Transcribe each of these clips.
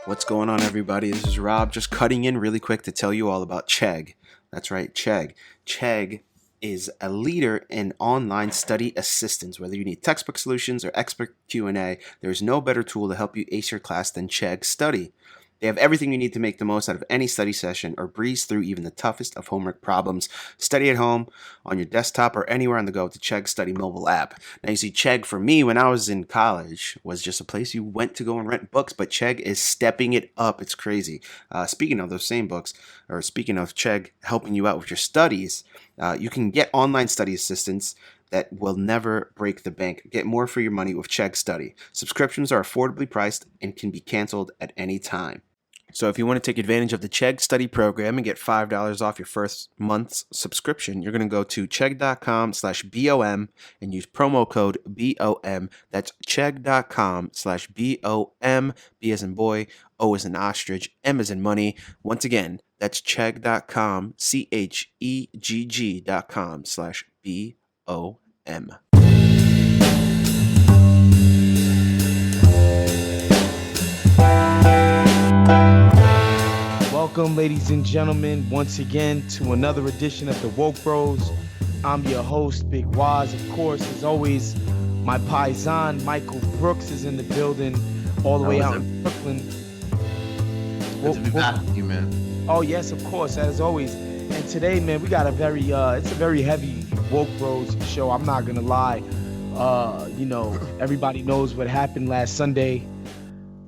What's going on, everybody? This is Rob, just cutting in really quick to tell you all about Chegg. That's right, Chegg. Chegg is a leader in online study assistance. Whether you need textbook solutions or expert Q&A, there's no better tool to help you ace your class than Chegg Study. They have everything you need to make the most out of any study session or breeze through even the toughest of homework problems. Study at home, on your desktop, or anywhere on the go with the Chegg Study mobile app. Now, you see, Chegg, for me, when I was in college, was just a place you went to go and rent books, but Chegg is stepping it up. It's crazy. Speaking of those same books, or speaking of Chegg helping you out with your studies, you can get online study assistance that will never break the bank. Get more for your money with Chegg Study. Subscriptions are affordably priced and can be canceled at any time. So if you want to take advantage of the Chegg Study program and get $5 off your first month's subscription, you're going to go to chegg.com/BOM and use promo code BOM. That's chegg.com/BOM. B as in boy, O as in ostrich, M as in money. Once again, that's chegg.com, CHEGG.com/BOM. Welcome, ladies and gentlemen, once again to another edition of the Woke Bros. I'm your host, Big Wos. Of course, as always, my paisan, Michael Brooks, is in the building, all the way out in Brooklyn. Good to be back with you, man. Oh, yes, of course, as always. And today, man, we got a very, it's a very heavy Woke Bros show. I'm not going to lie. Everybody knows what happened last Sunday.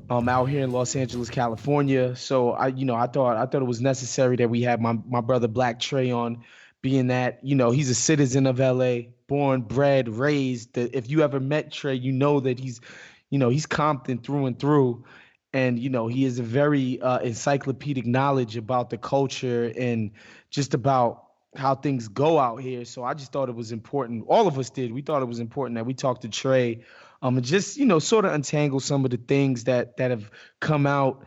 Out here in Los Angeles, California. So I thought it was necessary that we had my brother Black Trey on, being that, he's a citizen of LA, born, bred, raised. If you ever met Trey, you know that he's Compton through and through. And, he has a very encyclopedic knowledge about the culture and just about how things go out here. So I just thought it was important. All of us did. We thought it was important that we talked to Trey. And just, sort of untangle some of the things that have come out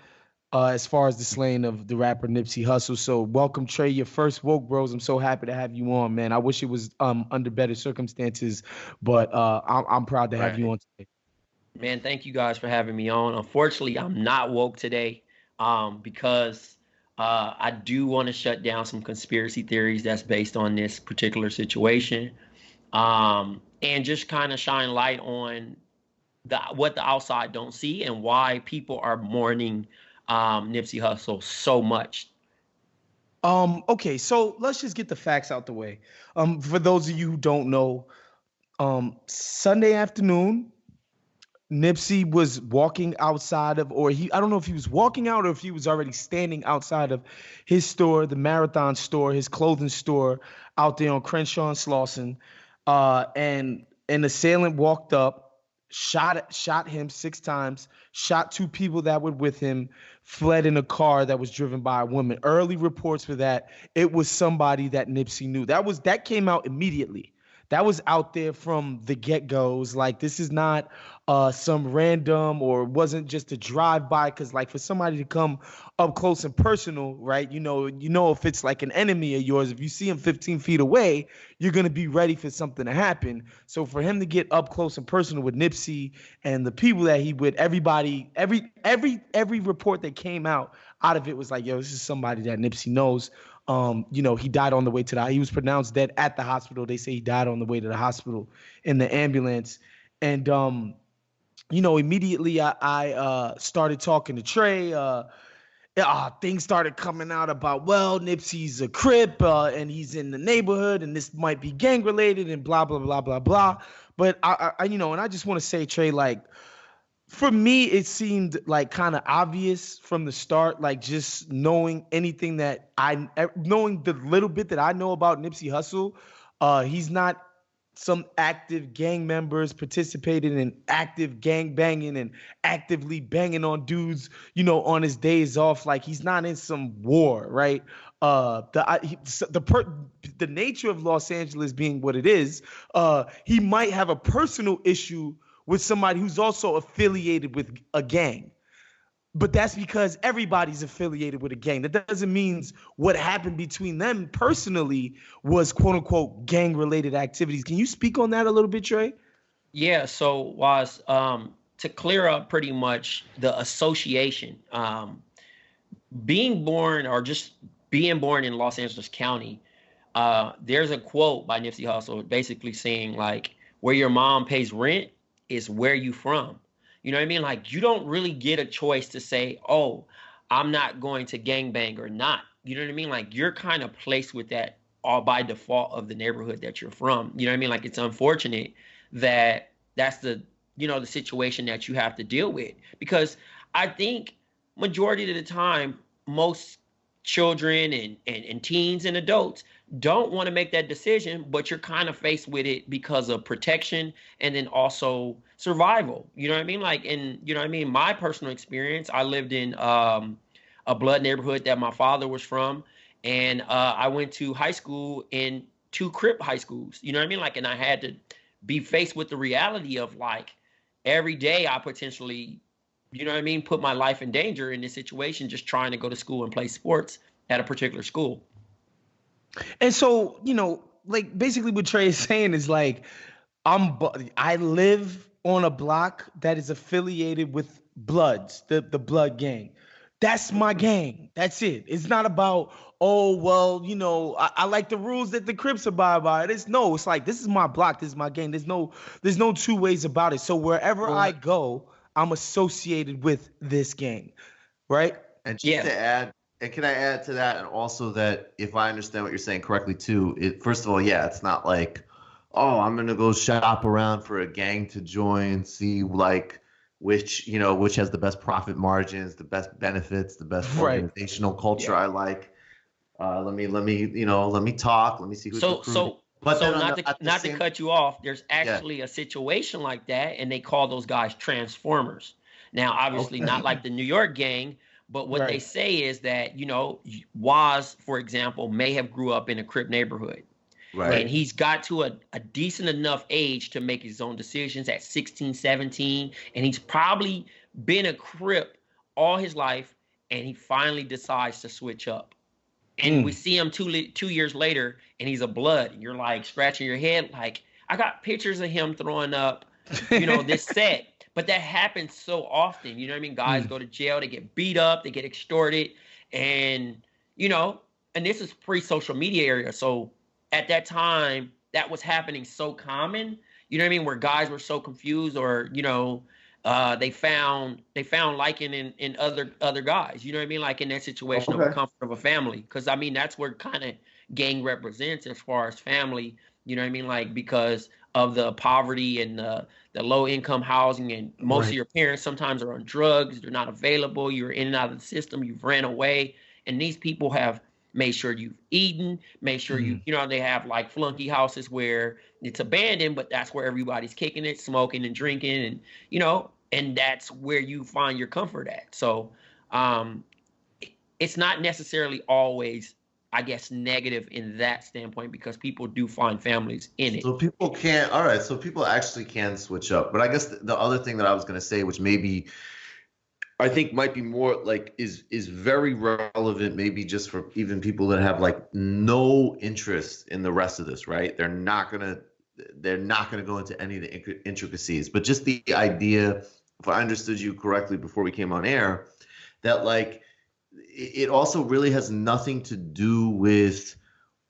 as far as the slaying of the rapper Nipsey Hussle. So welcome, Trey, your first Woke Bros. I'm so happy to have you on, man. I wish it was under better circumstances, but I'm proud to have you on today. Man, thank you guys for having me on. Unfortunately, I'm not woke today because I do want to shut down some conspiracy theories that's based on this particular situation and just kind of shine light on what the outside don't see and why people are mourning Nipsey Hussle so much. Okay, so let's just get the facts out the way. For those of you who don't know, Sunday afternoon, Nipsey was walking outside of, I don't know if he was walking out or if he was already standing outside of his store, the Marathon store, his clothing store out there on Crenshaw and Slauson. And an assailant walked up, shot him 6 times, shot 2 people that were with him, fled in a car that was driven by a woman. Early reports were that it was somebody that Nipsey knew. That came out immediately. That was out there from the get-goes. Like, this is not some random, or wasn't just a drive-by, because, like, for somebody to come up close and personal, right, you know if it's like an enemy of yours, if you see him 15 feet away, you're going to be ready for something to happen. So for him to get up close and personal with Nipsey and the people that he with, everybody, every report that came out of it was like, yo, this is somebody that Nipsey knows. He died on the way to he was pronounced dead at the hospital. They say he died on the way to the hospital in the ambulance. And, immediately I started talking to Trey. Things started coming out about, well, Nipsey's a Crip and he's in the neighborhood and this might be gang related and blah, blah, blah, blah, blah. But and I just want to say, Trey, like, for me, it seemed like kind of obvious from the start, like just knowing knowing the little bit that I know about Nipsey Hussle, he's not some active gang members participating in active gang banging and actively banging on dudes, on his days off. Like, he's not in some war, right? The nature of Los Angeles being what it is, he might have a personal issue with somebody who's also affiliated with a gang. But that's because everybody's affiliated with a gang. That doesn't mean what happened between them personally was quote unquote gang related activities. Can you speak on that a little bit, Trey? Yeah, so was to clear up pretty much the association, being born or just being born in Los Angeles County, there's a quote by Nipsey Hussle basically saying like, where your mom pays rent is where you from. You know what I mean? Like, you don't really get a choice to say, oh, I'm not going to gangbang or not. You know what I mean? Like, you're kind of placed with that all by default of the neighborhood that you're from. You know what I mean? Like, it's unfortunate that that's the, you know, the situation that you have to deal with, because I think majority of the time, most children and teens and adults don't want to make that decision, but you're kind of faced with it because of protection and then also survival. You know what I mean? Like, and you know what I mean? My personal experience, I lived in a blood neighborhood that my father was from. And I went to high school in 2 Crip high schools. You know what I mean? Like, and I had to be faced with the reality of like, every day I potentially, you know what I mean, put my life in danger in this situation, just trying to go to school and play sports at a particular school. And so, you know, like basically what Trey is saying is like, I live on a block that is affiliated with Bloods, the Blood gang. That's my gang. That's it. It's not about, oh, well, you know, I like the rules that the Crips abide by. It's like, this is my block. This is my gang. There's no 2 ways about it. So wherever I go, I'm associated with this gang, right? And just to add, and can I add to that, and also that if I understand what you're saying correctly too, first of all, yeah, it's not like, oh, I'm gonna go shop around for a gang to join, see like which has the best profit margins, the best benefits, the best organizational culture I like. Let me talk. Let me see who's recruiting. But not to cut you off, there's actually a situation like that, and they call those guys transformers. Now, obviously, not like the New York gang, but what they say is that, you know, Wos, for example, may have grew up in a Crip neighborhood. Right. And he's got to a decent enough age to make his own decisions at 16, 17. And he's probably been a Crip all his life, and he finally decides to switch up. And we see him 2 years later, and he's a Blood. And you're like scratching your head, like, I got pictures of him throwing up, you know, this set. But that happens so often. You know what I mean? Guys go to jail, they get beat up, they get extorted. And, you know, and this is pre-social media era. So at that time, that was happening so common. You know what I mean? Where guys were so confused, or, you know, they found liking in other guys, you know what I mean? Like in that situation of a comfort of a family. Because I mean, that's where kind of gang represents as far as family, you know what I mean? Like, because of the poverty and the low income housing, and most of your parents sometimes are on drugs, they're not available, you're in and out of the system, you've ran away, and these people have made sure you've eaten, make sure you know, they have like flunky houses where it's abandoned, but that's where everybody's kicking it, smoking and drinking, and, you know, and that's where you find your comfort at. So it's not necessarily always, I guess, negative in that standpoint, because people do find families in it. So people can't, all right, so people actually can switch up. But I guess the other thing that I was going to say, which maybe I think might be more like is very relevant, maybe just for even people that have like no interest in the rest of this, right? They're not gonna go into any of the intricacies, but just the idea, if I understood you correctly before we came on air, that like it also really has nothing to do with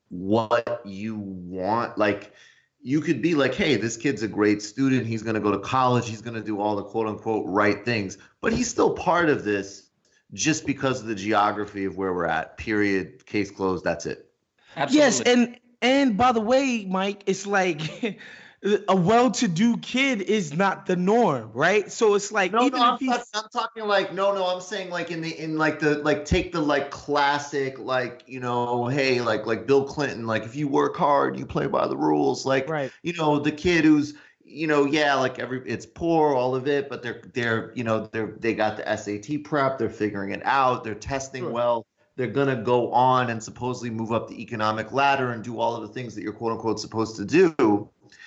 what you want. Like, you could be like, hey, this kid's a great student. He's going to go to college. He's going to do all the quote unquote right things. But he's still part of this just because of the geography of where we're at. Period. Case closed. That's it. Absolutely. Yes. And by the way, Mike, it's like a well-to-do kid is not the norm, right? So it's like, I'm talking like, I'm saying like take the like classic, like, you know, hey, like Bill Clinton, like if you work hard, you play by the rules, like, you know, the kid who's, you know, like it's poor, all of it, but they're you know, they got the SAT prep, they're figuring it out, they're testing well. They're going to go on and supposedly move up the economic ladder and do all of the things that you're quote unquote supposed to do.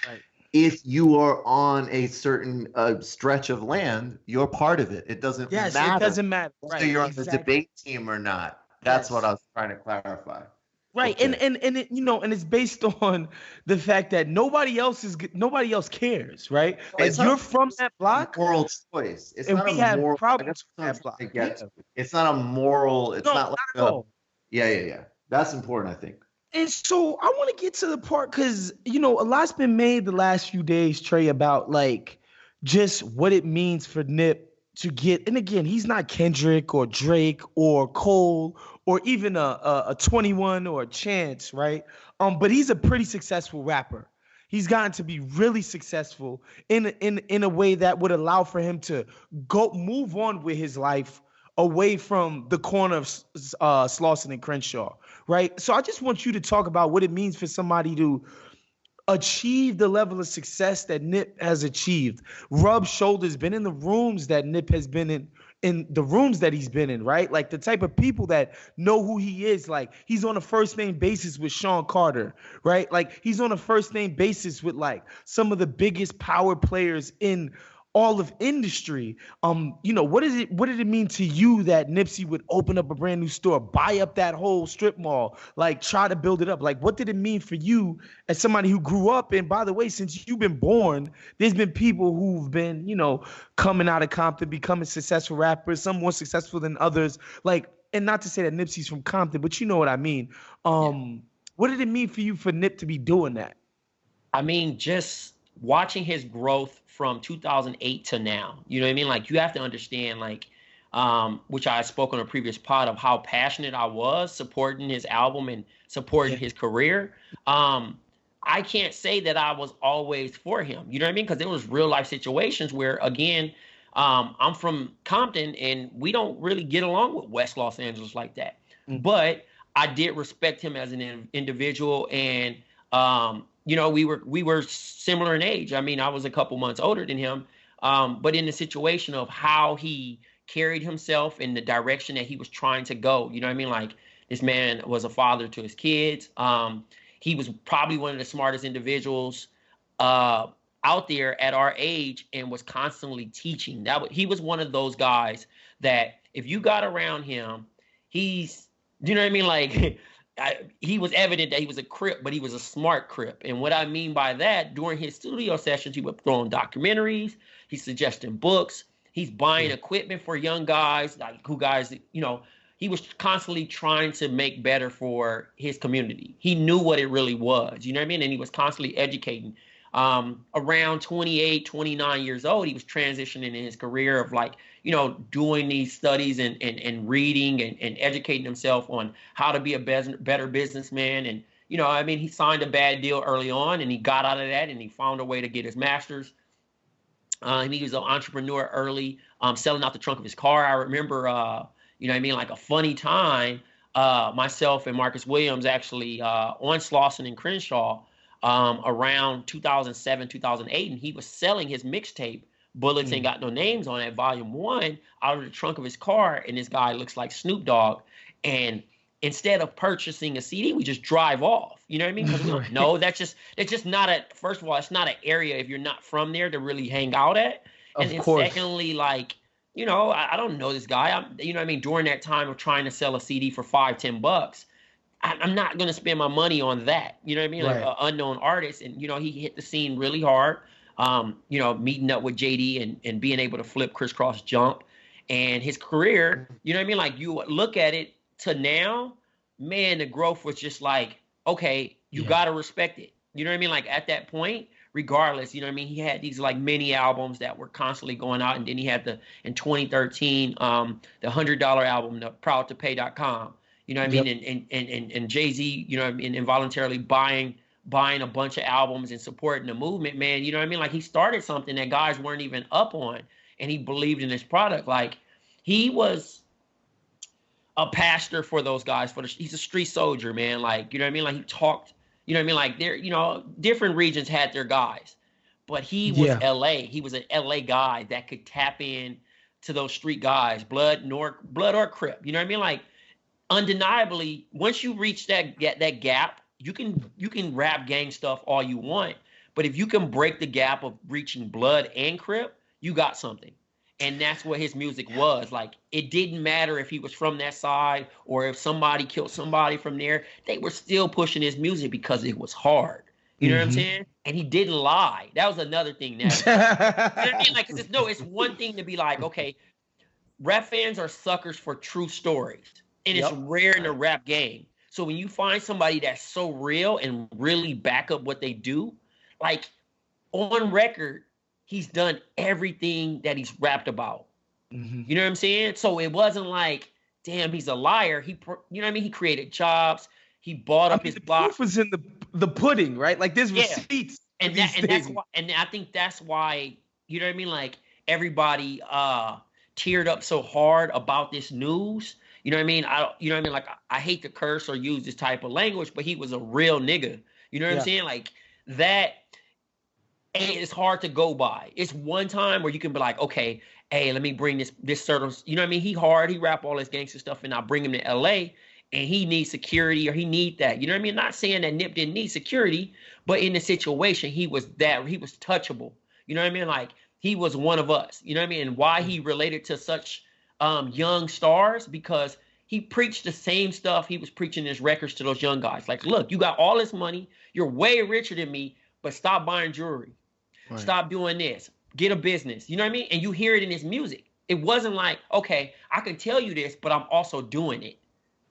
Right. If you are on a certain stretch of land, you're part of it. It doesn't matter. It doesn't matter. Whether you're on the debate team or not. That's what I was trying to clarify. Right, Okay. and it, and it's based on the fact that nobody else cares, right? Like It's you're not from that block, moral choice. It's and not a we have moral. I guess problems with what I'm that trying block. to Yeah, get to. It's not a moral. It's no, not not like at a. all. Yeah. That's important, I think. And so I want to get to the part because a lot's been made the last few days, Trey, about like just what it means for Nip to get. And again, he's not Kendrick or Drake or Cole or even a 21 or a Chance, right? But he's a pretty successful rapper. He's gotten to be really successful in a way that would allow for him to go move on with his life away from the corner of Slauson and Crenshaw, right? So I just want you to talk about what it means for somebody to achieve the level of success that Nip has achieved. Rub shoulders, been in the rooms that Nip has been in the rooms that he's been in, right? Like the type of people that know who he is. Like he's on a first name basis with Sean Carter, right? Like he's on a first name basis with like some of the biggest power players in all of industry. What did it mean to you that Nipsey would open up a brand new store, buy up that whole strip mall, like try to build it up? Like what did it mean for you as somebody who grew up? And by the way, since you've been born, there's been people who've been, coming out of Compton, becoming successful rappers, some more successful than others. Like, and not to say that Nipsey's from Compton, but you know what I mean. What did it mean for you for Nip to be doing that? I mean, just watching his growth from 2008 to now, you know what I mean? Like, you have to understand, like, which I spoke on a previous pod of how passionate I was supporting his album and supporting his career. I can't say that I was always for him, you know what I mean? Because there was real life situations where, again, I'm from Compton and we don't really get along with West Los Angeles like that. But I did respect him as an individual, and we were similar in age. I mean, I was a couple months older than him, but in the situation of how he carried himself in the direction that he was trying to go, you know what I mean? Like, this man was a father to his kids. He was probably one of the smartest individuals out there at our age, and was constantly teaching. He was one of those guys that if you got around him, you know what I mean? Like, he was evident that he was a Crip, but he was a smart Crip. And what I mean by that, during his studio sessions, he would throw in documentaries, he's suggesting books, he's buying equipment for young guys, he was constantly trying to make better for his community. He knew what it really was, you know what I mean? And he was constantly educating. Around 28, 29 years old, he was transitioning in his career of doing these studies and reading and educating himself on how to be a better businessman. And, he signed a bad deal early on and he got out of that and he found a way to get his master's. He was an entrepreneur early, selling out the trunk of his car. I remember, like a funny time, myself and Marcus Williams actually on Slauson and Crenshaw, around 2007, 2008, and he was selling his mixtape, Bullets Ain't Got No Names on it, volume 1, out of the trunk of his car, and this guy looks like Snoop Dogg. And instead of purchasing a CD, we just drive off. You know what I mean? Because we don't know. That's just not first of all, it's not an area if you're not from there to really hang out at. And then secondly, like, I don't know this guy. During that time of trying to sell a CD for $5-10, I'm not going to spend my money on that. You know what I mean? Like an unknown artist. And, he hit the scene really hard, meeting up with JD and being able to flip crisscross jump. And his career, you know what I mean? Like, you look at it to now, man, the growth was just like, okay, you got to respect it. You know what I mean? Like, at that point, regardless, you know what I mean? He had these like mini albums that were constantly going out. And then he had in 2013, the $100 album, the proudtopay.com. You know what I mean? And Jay-Z, involuntarily buying a bunch of albums and supporting the movement, man. You know what I mean? Like, he started something that guys weren't even up on, and he believed in his product. Like, he was a pastor for those guys. He's a street soldier, man. Like, you know what I mean? Like, he talked, you know what I mean? Like, different regions had their guys, but he was LA. He was an LA guy that could tap in to those street guys, blood or Crip. You know what I mean? Like, undeniably, once you reach that gap, you can rap gang stuff all you want, but if you can break the gap of reaching blood and Crip, you got something. And that's what his music was. Like, it didn't matter if he was from that side or if somebody killed somebody from there. They were still pushing his music because it was hard. You know what I'm saying? And he didn't lie. That was another thing. That, you know what I mean? Like, it's one thing to be like, okay, rap fans are suckers for true stories. And it's rare in the rap game. So when you find somebody that's so real and really back up what they do, like, on record, he's done everything that he's rapped about. You know what I'm saying? So it wasn't like, damn, he's a liar. You know what I mean? He created jobs. He bought up his block. The proof was in the pudding, right? Like, there's receipts. And that's why, and I think that's why, you know what I mean? Like, everybody teared up so hard about this news. You know what I mean? You know what I mean? Like, I hate to curse or use this type of language, but he was a real nigga. You know what I'm saying? Like, that. And it's hard to go by. It's one time where you can be like, okay, hey, let me bring this certain, you know what I mean? He rap all this gangster stuff, and I bring him to LA, and he needs security, or he need that. You know what I mean? Not saying that Nip didn't need security, but in the situation, he was touchable. You know what I mean? Like, he was one of us. You know what I mean? And why he related to such young stars, because he preached the same stuff he was preaching in his records to those young guys. Like, look, you got all this money, you're way richer than me, but stop buying jewelry. Right. Stop doing this. Get a business. You know what I mean? And you hear it in his music. It wasn't like, okay, I can tell you this, but I'm also doing it.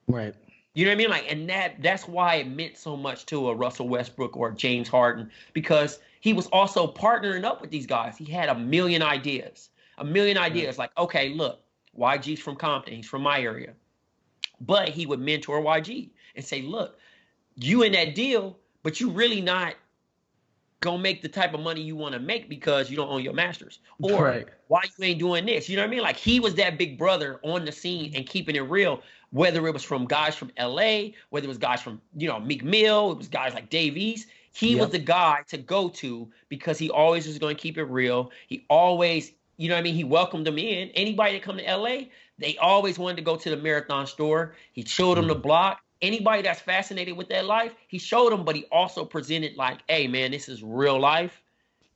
Right. You know what I mean? Like, and that's why it meant so much to a Russell Westbrook or James Harden, because he was also partnering up with these guys. He had a million ideas. Right. Like, okay, look, YG's from Compton. He's from my area. But he would mentor YG and say, look, you in that deal, but you really not gonna make the type of money you want to make because you don't own your masters, or why you ain't doing this. You know what I mean? Like, he was that big brother on the scene and keeping it real, whether it was from guys from LA, whether it was guys from, you know, Meek Mill, it was guys like Dave East. He was the guy to go to because he always was going to keep it real. He always, you know what I mean? He welcomed them in. Anybody that come to LA, they always wanted to go to the Marathon store. He showed them the block. Anybody that's fascinated with that life, he showed them, but he also presented like, hey, man, this is real life.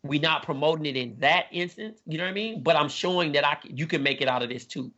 We not promoting it in that instance. You know what I mean? But I'm showing that you can make it out of this too.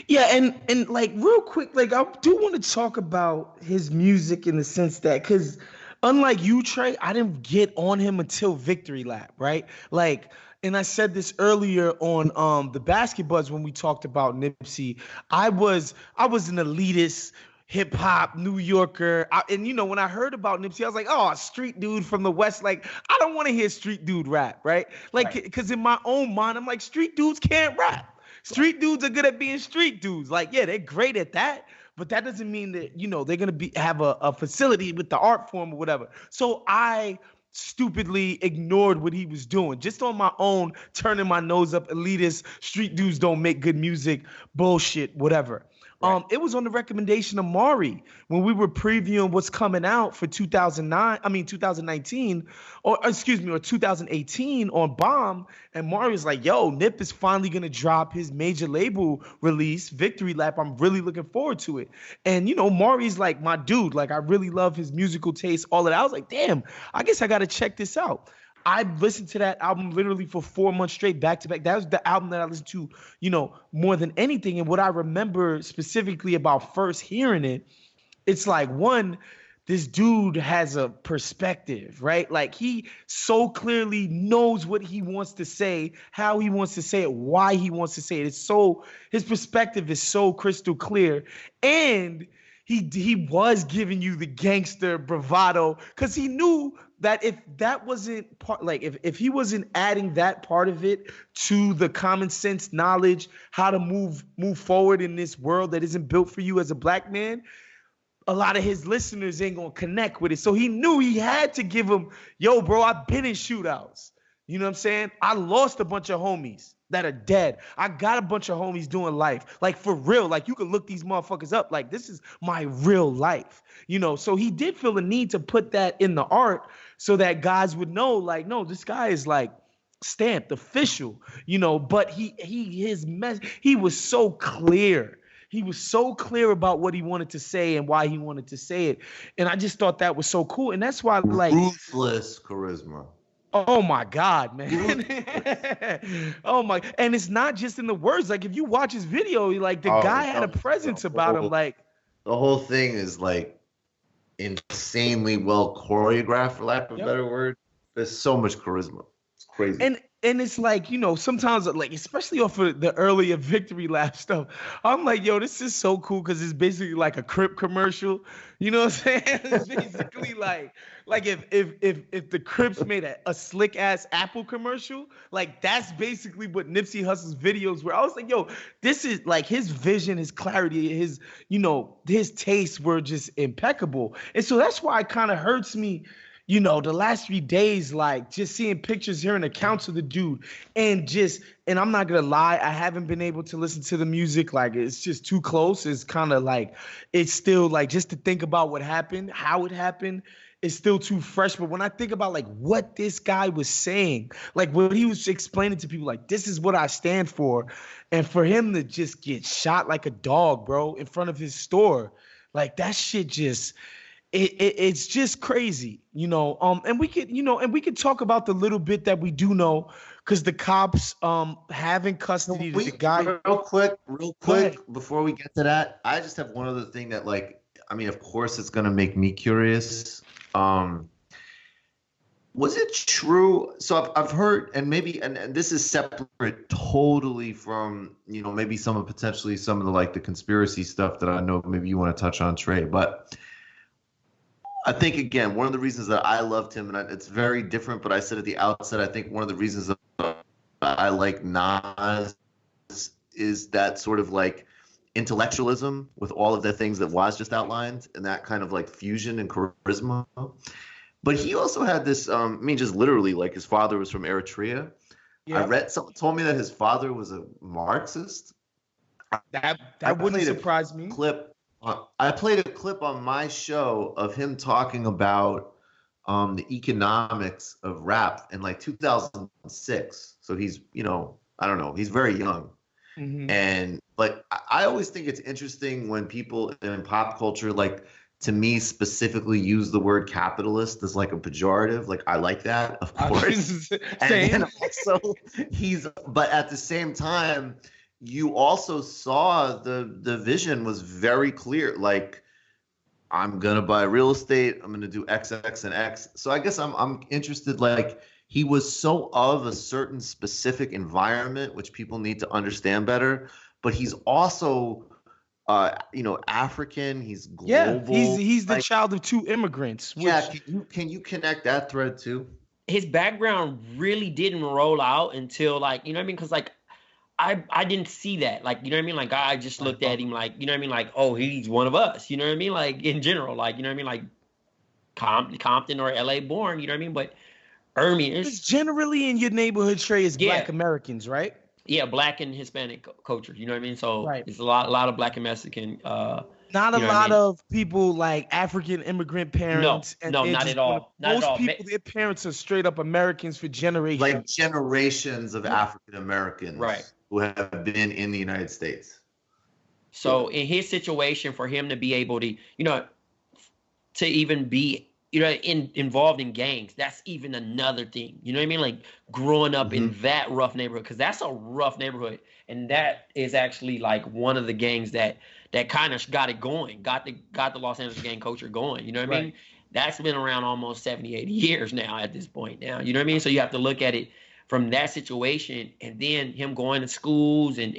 Yeah, and like, real quick, like, I do want to talk about his music in the sense that, because unlike you, Trey, I didn't get on him until Victory Lap, right? Like, and I said this earlier on the Basket Buzz when we talked about Nipsey. I was an elitist hip hop New Yorker. And, you know, when I heard about Nipsey, I was like, oh, a street dude from the West. Like, I don't want to hear street dude rap, right? Like, because in my own mind, I'm like, street dudes can't rap. Street dudes are good at being street dudes. Like, yeah, they're great at that, but that doesn't mean that, you know, they're going to have a facility with the art form or whatever. So I stupidly ignored what he was doing, just on my own, turning my nose up, elitist, street dudes don't make good music, bullshit, whatever. It was on the recommendation of Maury when we were previewing what's coming out for 2019, or 2018 on Bomb. And Maury was like, yo, Nip is finally going to drop his major label release, Victory Lap. I'm really looking forward to it. And, you know, Maury's like my dude. Like, I really love his musical taste, all of that. I was like, damn, I guess I got to check this out. I listened to that album literally for 4 months straight, back to back. That was the album that I listened to, you know, more than anything. And what I remember specifically about first hearing it, it's like, one, this dude has a perspective, right? Like, he so clearly knows what he wants to say, how he wants to say it, why he wants to say it. His perspective is so crystal clear. And he was giving you the gangster bravado, because he knew that if that wasn't part, like, if he wasn't adding that part of it to the common sense knowledge, how to move forward in this world that isn't built for you as a black man, a lot of his listeners ain't gonna connect with it. So he knew he had to give him, yo, bro, I've been in shootouts. You know what I'm saying? I lost a bunch of homies that are dead. I got a bunch of homies doing life. Like, for real. Like, you can look these motherfuckers up. Like, this is my real life. You know, so he did feel the need to put that in the art so that guys would know, like, no, this guy is like stamped official, you know, but he was so clear. He was so clear about what he wanted to say and why he wanted to say it. And I just thought that was so cool. And that's why, like, ruthless charisma. Oh my God, man. Oh my. And it's not just in the words. Like if you watch his video, like the guy had a No, presence about him. Like, the whole thing is like insanely well choreographed, for lack of a yep. better word. There's so much charisma. It's crazy. And it's like, sometimes like, especially off of the earlier victory lap stuff, I'm like, yo, this is so cool because it's basically like a Crip commercial. You know what I'm saying? It's basically like if the Crips made a slick ass Apple commercial, like that's basically what Nipsey Hussle's videos were. I was like, yo, this is like his vision, his clarity, his tastes were just impeccable. And so that's why it kind of hurts me, the last 3 days, like just seeing pictures, hearing accounts of the dude, and I'm not gonna lie, I haven't been able to listen to the music. Like it's just too close. It's kind of like, it's still like just to think about what happened, how it happened, it's still too fresh. But when I think about like what this guy was saying, like what he was explaining to people, like this is what I stand for, and for him to just get shot like a dog, bro, in front of his store, like that shit just. It's just crazy, and we could talk about the little bit that we do know, because the cops have in custody the guy. Real quick, before we get to that, I just have one other thing that, like, I mean, of course, it's gonna make me curious. Was it true? So I've heard, and maybe, and this is separate totally from, maybe potentially some of the conspiracy stuff that I know maybe you want to touch on, Trey, but. I think, again, one of the reasons that I loved him, and it's very different, but I said at the outset, I think one of the reasons that I like Nas is that sort of like intellectualism with all of the things that Wos just outlined, and that kind of like fusion and charisma. But he also had this, just literally, like his father was from Eritrea. Yeah. Someone told me that his father was a Marxist. That wouldn't surprise me. I played a clip on my show of him talking about the economics of rap in like 2006. So he's, I don't know, he's very young. Mm-hmm. And like, I always think it's interesting when people in pop culture, like to me specifically, use the word capitalist as like a pejorative. Like, I like that, of course. And also but at the same time, you also saw the vision was very clear. Like, I'm gonna buy real estate. I'm gonna do X, X, and X. So I guess I'm interested. Like, he was so of a certain specific environment, which people need to understand better. But he's also, African. He's global. Yeah, he's the child of two immigrants. Yeah, can you connect that thread too? His background really didn't roll out until because I didn't see that. Like, Like, I just looked at him like, Like, oh, he's one of us, Like, in general, like, Like Compton or LA born, But it's generally in your neighborhood, Trey, is Black Americans, right? Yeah, Black and Hispanic culture, So it's a lot of Black and Mexican. Not a lot of people like African immigrant parents. No, not at all. Most people, their parents are straight up Americans for generations. Like generations of African Americans. Right. Who have been in the United States. So in his situation, for him to be able to, to even be, involved in gangs, that's even another thing. You know what I mean? Like growing up in that rough neighborhood, because that's a rough neighborhood, and that is actually like one of the gangs that kind of got it going, got the Los Angeles gang culture going. You know what I mean? That's been around almost 70, 80 years now at this point now. You know what I mean? So you have to look at it from that situation, and then him going to schools and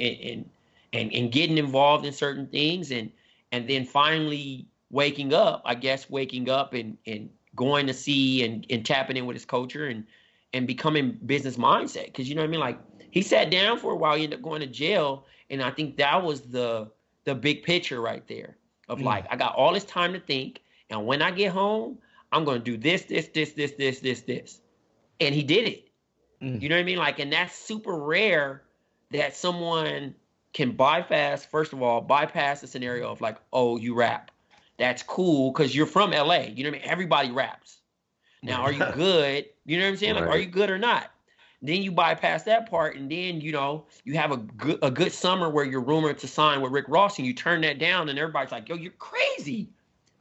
getting involved in certain things, and then finally waking up and going to see and tapping in with his culture and becoming business mindset. Because like he sat down for a while, he ended up going to jail, and I think that was the big picture right there of like, I got all this time to think, and when I get home, I'm going to do this, and he did it. You know what I mean? Like, and that's super rare that someone can bypass the scenario of like, oh, you rap. That's cool because you're from LA. You know what I mean? Everybody raps. Now, are you good? You know what I'm saying? Like, are you good or not? Then you bypass that part, and then, you have a good summer where you're rumored to sign with Rick Ross, and you turn that down, and everybody's like, yo, you're crazy.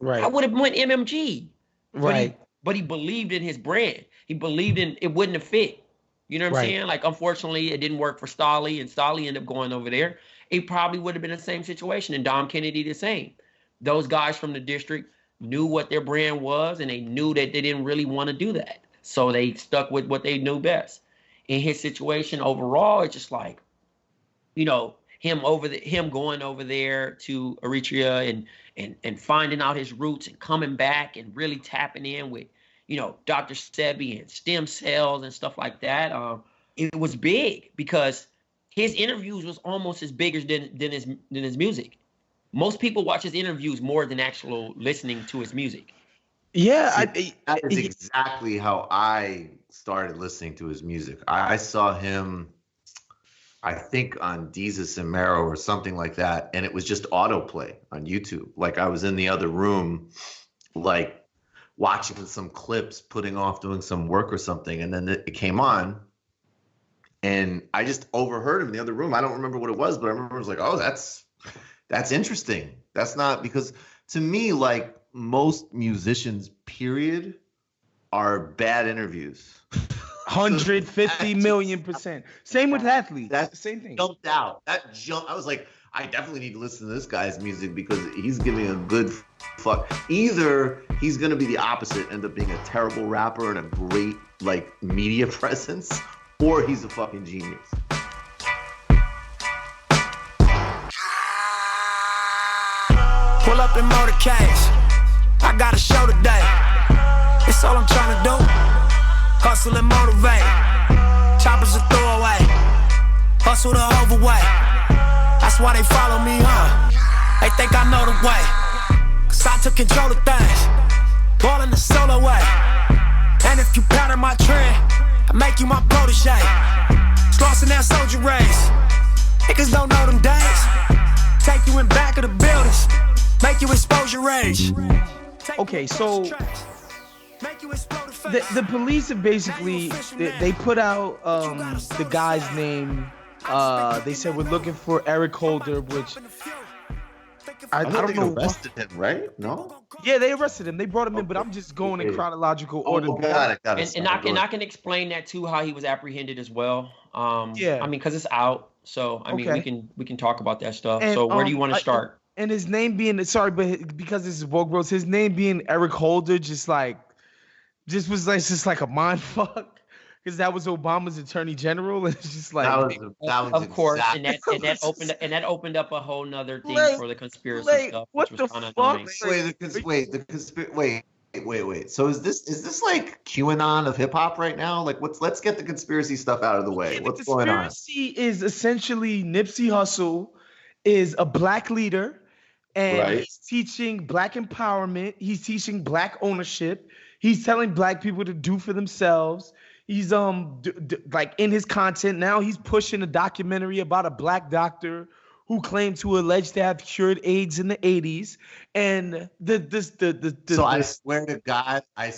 Right. I would have went MMG. Right. But he believed in his brand. He believed in it wouldn't have fit. You know what I'm Right. saying? Like, unfortunately, it didn't work for Stolly, and Stolly ended up going over there. It probably would have been the same situation, and Dom Kennedy the same. Those guys from the district knew what their brand was, and they knew that they didn't really want to do that. So they stuck with what they knew best. In his situation overall, it's just like, you know, him going over there to Eritrea and finding out his roots and coming back and really tapping in with, you know, Dr. Sebi and stem cells and stuff like that. It was big because his interviews was almost as big as than his music. Most people watch his interviews more than actual listening to his music. Yeah, that is exactly how I started listening to his music. I saw him, I think, on Deezus and Mero or something like that, and it was just autoplay on YouTube. Like, I was in the other room, like, watching some clips, putting off doing some work or something, and then it came on, and I just overheard him in the other room. I don't remember what it was, but I remember I was like, oh, that's interesting. That's not, because to me, like, most musicians, period, are bad interviews. 150 million%. Same with athletes. That's the same thing. Jumped out. I was like, I definitely need to listen to this guy's music because he's giving a good fuck. Either he's gonna be the opposite, end up being a terrible rapper and a great like media presence, or he's a fucking genius. Pull up in motorcades. I got a show today. It's all I'm trying to do. Hustle and motivate. Choppers a throwaway. Hustle the overweight. That's why they follow me, huh? They think I know the way. Cause I took control of things. Ballin' the solo way. And if you pattern my trend, I make you my protege. Lost in that soldier race. Niggas don't know them days. Take you in back of the buildings. Make you expose your rage. Okay, so the police have basically they put out the guy's name. They said we're looking for Eric Holder, which I don't know. Arrested him, right? No. Yeah, they arrested him. They brought him in, but I'm just going in chronological order. Got it. And I can explain that too, how he was apprehended as well. Yeah. I mean, because it's out, so I mean, we can talk about that stuff. And, so where do you want to start? And his name being but because this is Woke Bros, his name being Eric Holder just was like a mind fuck, because that was Obama's attorney general, and it's just like that was of course, exactly. and that opened up a whole nother thing for the conspiracy stuff. What which was the fuck? Wait. So is this like QAnon of hip hop right now? Like, let's get the conspiracy stuff out of the way. What's going on? The conspiracy is essentially Nipsey Hussle is a black leader, and he's teaching black empowerment. He's teaching black ownership. He's telling black people to do for themselves. He's like in his content now, he's pushing a documentary about a black doctor who claimed to allege to have cured AIDS in the 80s. And I swear to God, I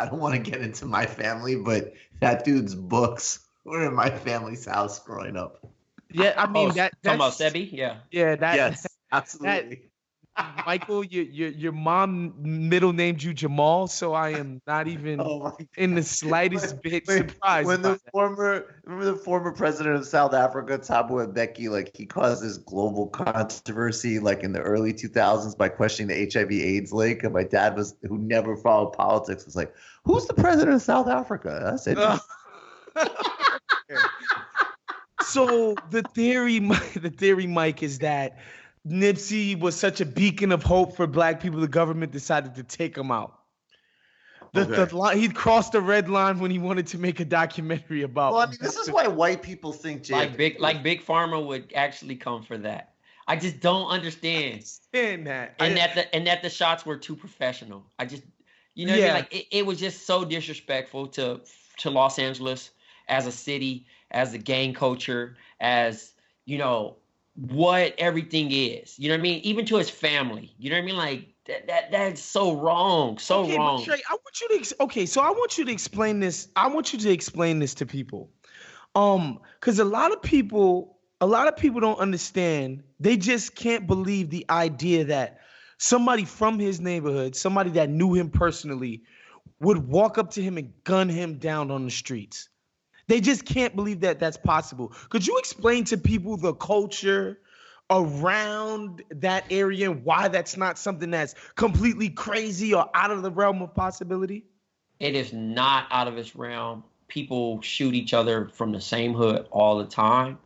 don't want to get into my family, but that dude's books were in my family's house growing up. Yeah, I mean that's talking about Sebi, yeah. Yes, absolutely. Michael, your mom middle named you Jamal, so I am not even in the slightest bit surprised. When the former president of South Africa, Thabo Mbeki, like he caused this global controversy, like in the early 2000s, by questioning the HIV/AIDS link, and my dad who never followed politics, was like, "Who's the president of South Africa?" I said. So the theory, Mike, is that Nipsey was such a beacon of hope for black people, the government decided to take him out. He crossed the red line when he wanted to make a documentary about. Well, I mean, this is why white people think like Big Pharma would actually come for that. I just don't understand. That. And that the shots were too professional. I just, you know, what I mean? Like it was just so disrespectful to Los Angeles as a city, as a gang culture, as, you know, what everything is. You know what I mean? Even to his family. You know what I mean? Like that's so wrong. So wrong. Trey, I want you to explain this. I want you to explain this to people. Because a lot of people don't understand. They just can't believe the idea that somebody from his neighborhood, somebody that knew him personally, would walk up to him and gun him down on the streets. They just can't believe that that's possible. Could you explain to people the culture around that area and why that's not something that's completely crazy or out of the realm of possibility? It is not out of its realm. People shoot each other from the same hood all the time.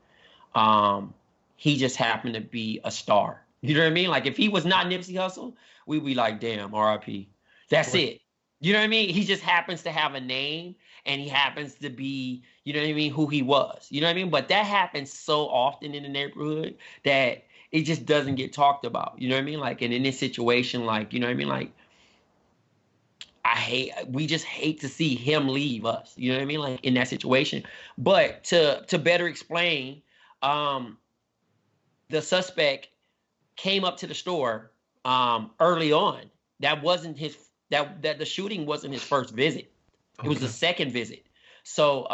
He just happened to be a star. You know what I mean? Like if he was not Nipsey Hussle, we'd be like, damn, RIP. That's it. You know what I mean? He just happens to have a name and he happens to be, you know what I mean, who he was. You know what I mean? But that happens so often in the neighborhood that it just doesn't get talked about. You know what I mean? Like, and in this situation, like, you know what I mean? Like, we just hate to see him leave us. You know what I mean? Like in that situation. But to better explain, the suspect came up to the store early on. That wasn't his, that the shooting wasn't his first visit. It was the second visit. So,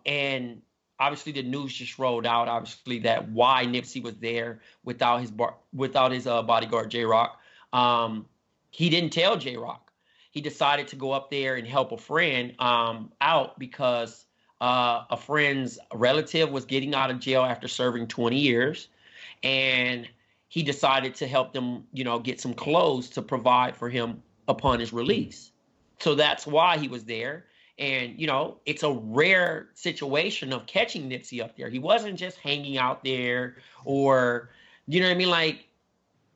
and obviously the news just rolled out, obviously, that why Nipsey was there without his bodyguard, J-Rock. He didn't tell J-Rock. He decided to go up there and help a friend out because a friend's relative was getting out of jail after serving 20 years. And he decided to help them, you know, get some clothes to provide for him upon his release. So that's why he was there. And, you know, it's a rare situation of catching Nipsey up there. He wasn't just hanging out there or, you know what I mean? Like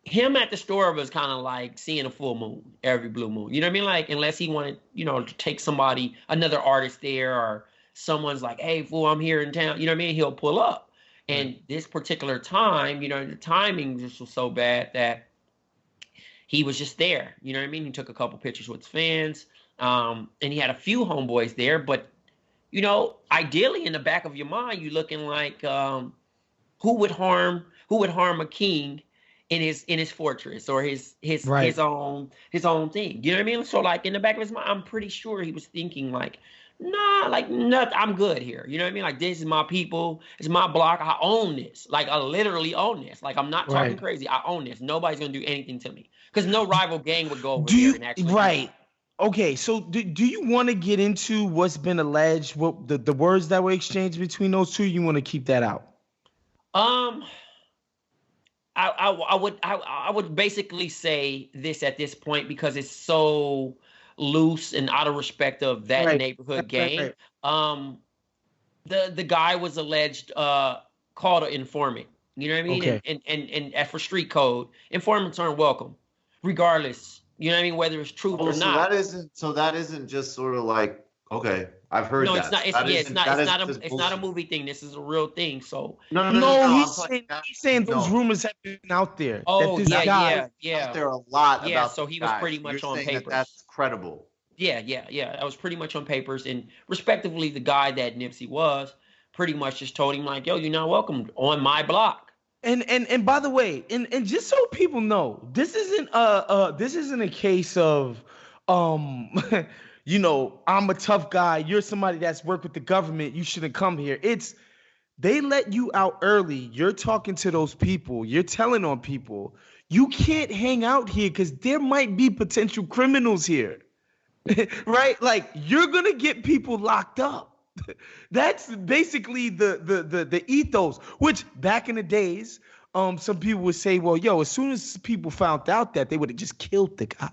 him at the store was kind of like seeing a full moon, every blue moon. You know what I mean? Like unless he wanted, you know, to take somebody, another artist there, or someone's like, hey, fool, I'm here in town. You know what I mean? He'll pull up. And this particular time, you know, the timing just was so bad that he was just there. You know what I mean? He took a couple pictures with his fans. And he had a few homeboys there, but you know, ideally in the back of your mind, you're looking like, who would harm a king in his fortress or his own thing. You know what I mean? So like in the back of his mind, I'm pretty sure he was thinking like, nah, like nothing, I'm good here. You know what I mean? Like this is my people, it's my block. I own this. Like I literally own this. Like I'm not talking crazy. I own this. Nobody's gonna do anything to me because no rival gang would go over there and actually. Okay, so do you want to get into what's been alleged, what the words that were exchanged between those two? You want to keep that out? I would basically say this at this point because it's so loose and out of respect of that neighborhood gang. The guy was alleged called an informant. You know what I mean? Okay. And for street code, informants aren't welcome, regardless. You know what I mean? Whether it's truth or not. That isn't just sort of like, okay, I've heard that. No, it's not. It's not a movie thing. This is a real thing. So no, he's saying those rumors have been out there. Oh, yeah. Out there a lot. Yeah, so he was pretty much on papers. That's credible. Yeah. That was pretty much on papers, and respectively, the guy that Nipsey was pretty much just told him like, "Yo, you're not welcome on my block." And by the way, and just so people know, this isn't a case of you know, I'm a tough guy, you're somebody that's worked with the government, you shouldn't come here. It's they let you out early, you're talking to those people, you're telling on people, you can't hang out here because there might be potential criminals here. Right? Like you're gonna get people locked up. That's basically the ethos, which back in the days, some people would say, well, yo, as soon as people found out that, they would have just killed the guy.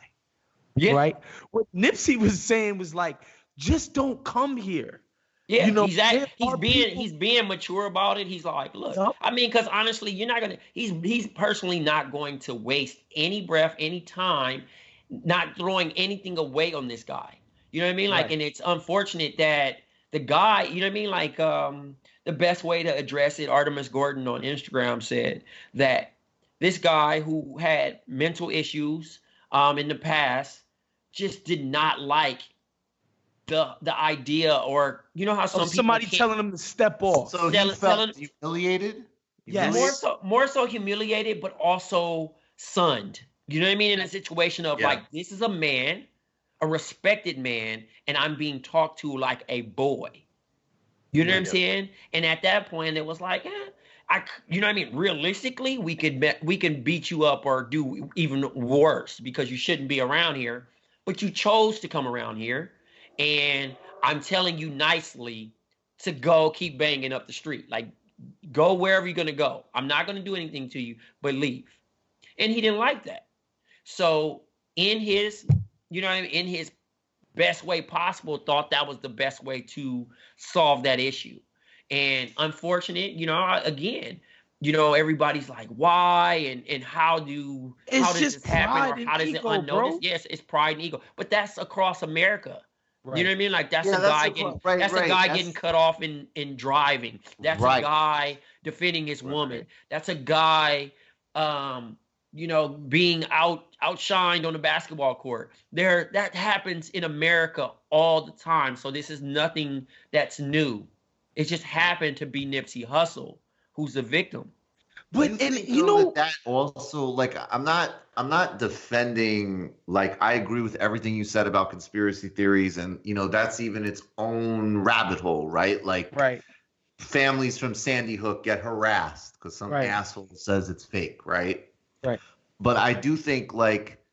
Yeah. Right? What Nipsey was saying was like, just don't come here. Yeah, you know, he's being mature about it. He's like, look, I mean, because honestly, you're not gonna. He's personally not going to waste any breath, any time, not throwing anything away on this guy. You know what I mean? Like, and it's unfortunate that the guy, you know what I mean? Like, the best way to address it, Artemis Gordon on Instagram said that this guy who had mental issues in the past just did not like the idea, or you know how somebody telling him to step off. So he felt humiliated? Yes. More so humiliated, but also sunned. You know what I mean? In a situation of like, this is a man, a respected man, and I'm being talked to like a boy. You know what I'm saying? And at that point, it was like, you know what I mean? Realistically, we can beat you up or do even worse because you shouldn't be around here. But you chose to come around here. and I'm telling you nicely to go keep banging up the street. Like, go wherever you're going to go. I'm not going to do anything to you, but leave. And he didn't like that. So in his, you know what I mean, in his best way possible, thought that was the best way to solve that issue. And unfortunate, you know, again, you know, everybody's like, why and how does this happen, or how does it unnoticed? Bro. Yes, it's pride and ego, but that's across America. Right. You know what I mean? Like, that's a guy getting cut off in driving. That's a guy defending his woman. That's a guy, you know, being outshined on the basketball court. That happens in America all the time. So this is nothing that's new. It just happened to be Nipsey Hussle, who's the victim. But and you know that also, like, I'm not defending, like, I agree with everything you said about conspiracy theories, and you know that's even its own rabbit hole, right? Like, families from Sandy Hook get harassed because some asshole says it's fake, right? Right. But I do think, like,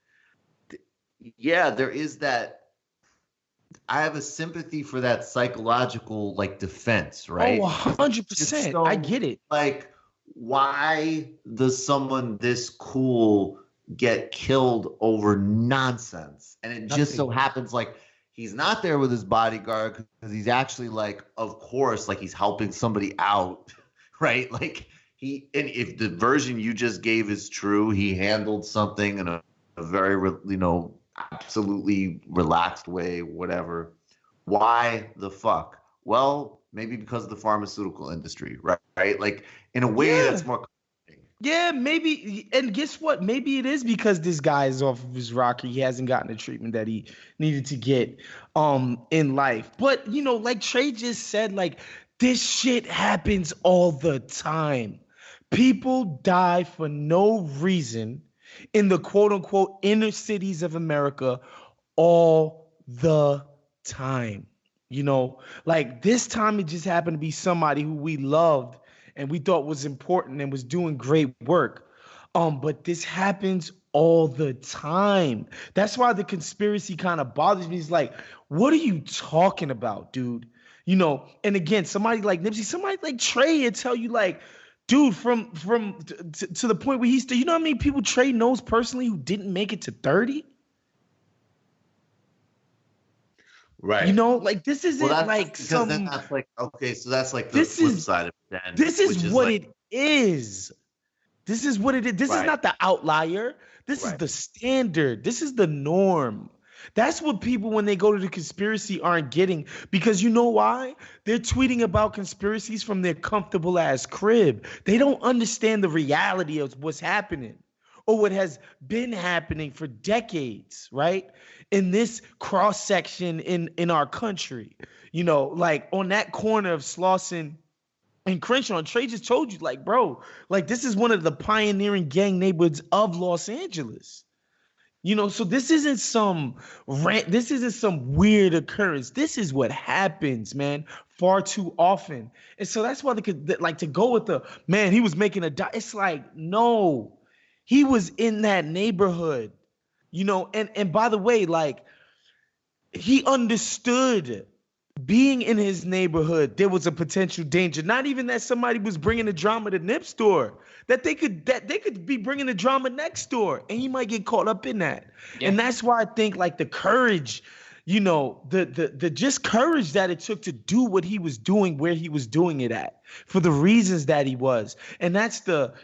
yeah, there is that. I have a sympathy for that psychological, like, defense, right? Oh, 100%. I get it. Like, why does someone this cool get killed over nonsense? And it just so happens, like, he's not there with his bodyguard because he's actually, like, of course, like, he's helping somebody out, right? Like, and if the version you just gave is true, he handled something in a very, you know, absolutely relaxed way, whatever. Why the fuck? Well, maybe because of the pharmaceutical industry, right? Like, in a way that's more. Yeah, maybe. And guess what? Maybe it is because this guy is off of his rocker. He hasn't gotten the treatment that he needed to get in life. But, you know, like Trey just said, like, this shit happens all the time. People die for no reason in the quote unquote inner cities of America all the time. You know, like, this time it just happened to be somebody who we loved and we thought was important and was doing great work. But this happens all the time. That's why the conspiracy kind of bothers me. It's like, what are you talking about, dude? You know, and again, somebody like Nipsey, somebody like Trey will tell you, like, dude, from to the point where he's still, you know how many people Trey knows personally who didn't make it to 30? Right. You know, like, this isn't like some. Then that's like, okay, so that's like the flip side of it. Then, this is what it is. This is what it is. This is not the outlier. This is the standard. This is the norm. That's what people, when they go to the conspiracy, aren't getting, because you know why? They're tweeting about conspiracies from their comfortable ass crib. They don't understand the reality of what's happening or what has been happening for decades, right? In this cross section in our country, you know, like on that corner of Slauson and Crenshaw, and Trey just told you, like, bro, like, this is one of the pioneering gang neighborhoods of Los Angeles. You know, so this isn't some weird occurrence. This is what happens, man, far too often. And so that's why like to go with the, man, he was making it's like, no, he was in that neighborhood, you know, and by the way, like, he understood being in his neighborhood, there was a potential danger. Not even that somebody was bringing the drama to Nip's door, that they could be bringing the drama next door, and he might get caught up in that. Yeah. And that's why I think, like, the courage, you know, the just courage that it took to do what he was doing, where he was doing it at, for the reasons that he was. And that's the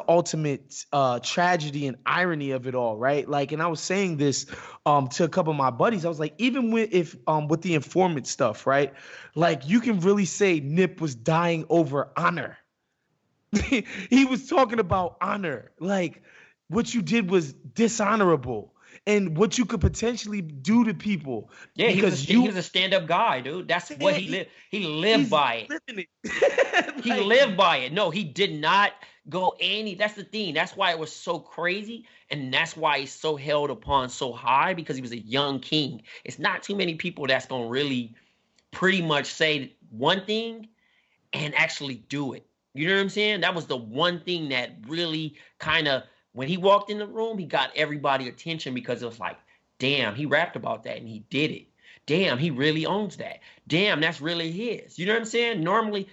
ultimate tragedy and irony of it all, right? Like, and I was saying this to a couple of my buddies. I was like, even with the informant stuff, right? Like, you can really say Nip was dying over honor. He was talking about honor. Like, what you did was dishonorable. And what you could potentially do to people. Yeah, he was a stand-up guy, dude. That's what he lived. He lived by it. He lived by it. No, he did not go any. That's the thing. That's why it was so crazy, and that's why he's so held upon so high, because he was a young king. It's not too many people that's gonna really pretty much say one thing and actually do it. You know what I'm saying? That was the one thing that really kind of, when he walked in the room, he got everybody attention, because it was like, damn, he rapped about that and he did it. damn, he really owns that. Damn, that's really his. You know what I'm saying? Normally,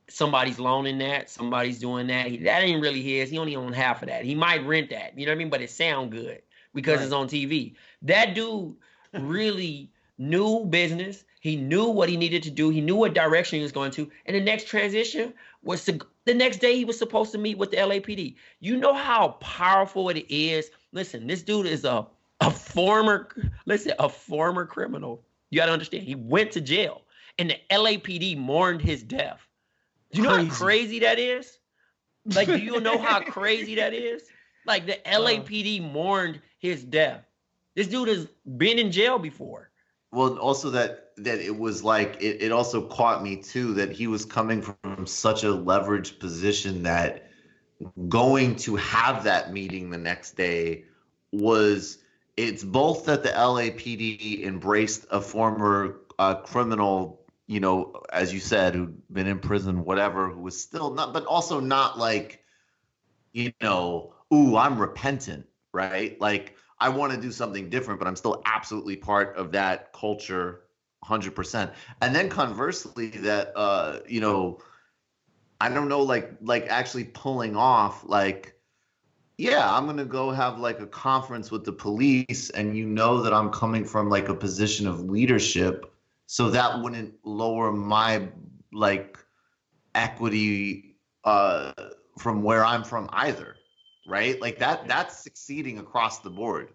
somebody's loaning that, somebody's doing that. That ain't really his. He only owns half of that. He might rent that. You know what I mean? But it sound good because it's on TV. That dude really knew business. He knew what he needed to do. He knew what direction he was going to. And the next transition was the next day he was supposed to meet with the LAPD. You know how powerful it is. Listen, this dude is a former criminal. You got to understand. He went to jail and the LAPD mourned his death. Do you know how crazy that is? Like, do you know how crazy that is? Like, the LAPD mourned his death. This dude has been in jail before. Well, also that it was like, it also caught me too, that he was coming from such a leveraged position that going to have that meeting the next day it's both that the LAPD embraced a former criminal, you know, as you said, who'd been in prison, whatever, who was still not, but also not like, you know, ooh, I'm repentant, right? Like, I want to do something different, but I'm still absolutely part of that culture 100%. And then conversely, that, you know, I don't know, like actually pulling off, like, yeah, I'm going to go have like a conference with the police, and you know that I'm coming from like a position of leadership, so that wouldn't lower my like equity from where I'm from either. Right? Like that's succeeding across the board.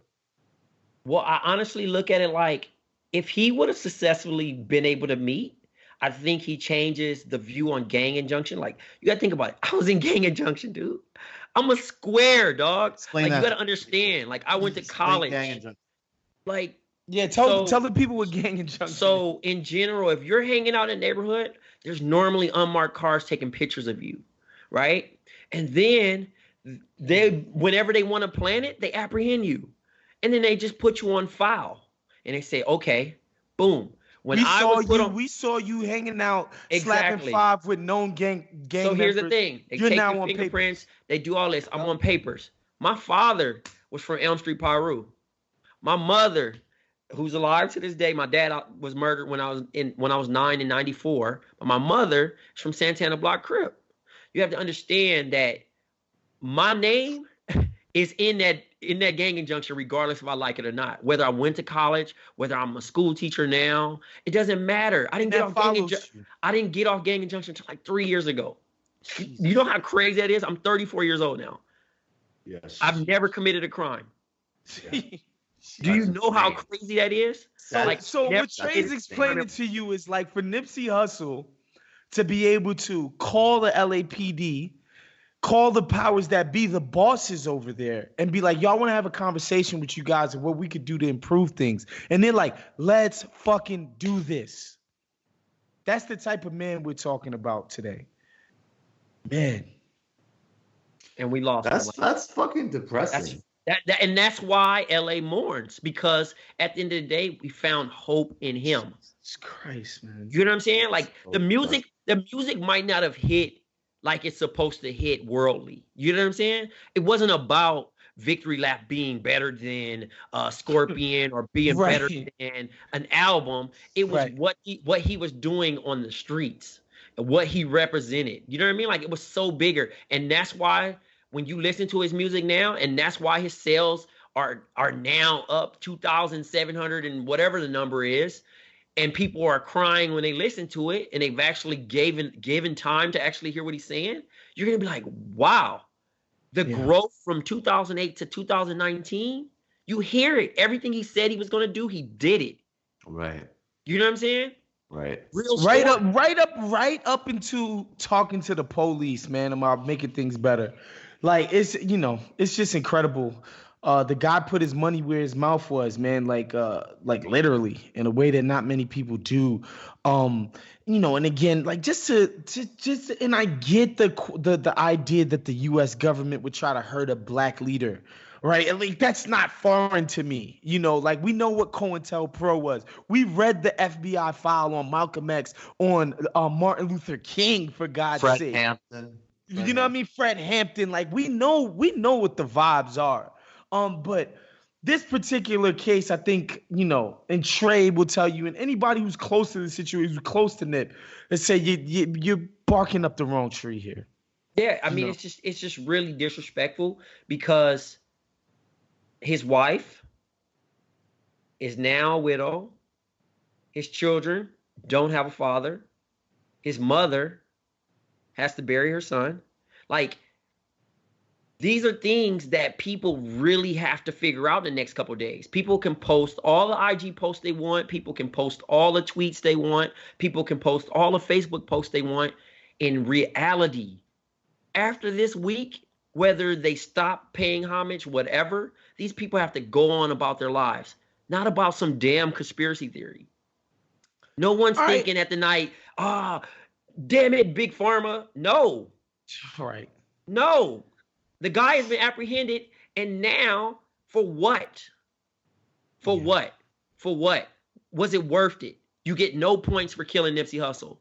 Well, I honestly look at it like, if he would have successfully been able to meet, I think he changes the view on gang injunction. Like, you got to think about it. I was in gang injunction, dude. I'm a square, dog. Explain like, that. You got to understand. Like, I went to college. Like, yeah, tell the people what gang injunction So, in general, if you're hanging out in the neighborhood, there's normally unmarked cars taking pictures of you, right? And then whenever they want to plan it, they apprehend you, and then they just put you on file, and they say, okay, boom. When we saw you hanging out, slapping five with known gang So here's the thing: they take your fingerprints, they do all this. I'm on papers. My father was from Elm Street, Peru. My mother, who's alive to this day, my dad was murdered when I was 9 in '94. But my mother is from Santana Block Crip. You have to understand that my name is in that gang injunction, regardless if I like it or not. Whether I went to college, whether I'm a school teacher now, it doesn't matter. I didn't get off gang injunction until like 3 years ago. You know how crazy that is? I'm 34 years old now. Yes. I've never committed a crime. Yeah. Do you know how crazy that is? So what Trey's explaining to you is like, for Nipsey Hussle to be able to call the LAPD, call the powers that be, the bosses over there, and be like, y'all want to have a conversation with you guys and what we could do to improve things. And they're like, let's fucking do this. That's the type of man we're talking about today. Man. And we lost. That's fucking depressing. And that's why LA mourns, because at the end of the day, we found hope in him. Jesus Christ, man. You know what I'm saying? Like, the music might not have hit like it's supposed to hit worldly. You know what I'm saying? It wasn't about Victory Lap being better than Scorpion or being better than an album. It was what he was doing on the streets and what he represented. You know what I mean? Like, it was so bigger. And that's why when you listen to his music now, and that's why his sales are now up 2,700 and whatever the number is, and people are crying when they listen to it, and they've actually given time to actually hear what he's saying, you're going to be like, wow, the growth from 2008 to 2019, you hear it. Everything he said he was going to do, he did it. Right. You know what I'm saying? Right. Right up into talking to the police, man, about making things better. Like, it's just incredible. The guy put his money where his mouth was, man, like literally, in a way that not many people do. And again, like, and I get the idea that the US government would try to hurt a black leader, right? And like, that's not foreign to me. Like, we know what COINTELPRO was. We read the FBI file on Malcolm X, on Martin Luther King, for God's sake. Fred Hampton. You know what I mean? Fred Hampton. Like, we know what the vibes are. But this particular case, I think, and Trey will tell you, and anybody who's close to the situation, who's close to Nip, they say you're barking up the wrong tree here. Yeah, I mean, it's just really disrespectful because his wife is now a widow. His children don't have a father. His mother has to bury her son. Like, these are things that people really have to figure out in the next couple of days. People can post all the IG posts they want. People can post all the tweets they want. People can post all the Facebook posts they want. In reality, after this week, whether they stop paying homage, whatever, these people have to go on about their lives, not about some damn conspiracy theory. No one's thinking at the night, damn it, Big Pharma. No. Right. No. The guy has been apprehended, and now for what? For what? For what? Was it worth it? You get no points for killing Nipsey Hussle.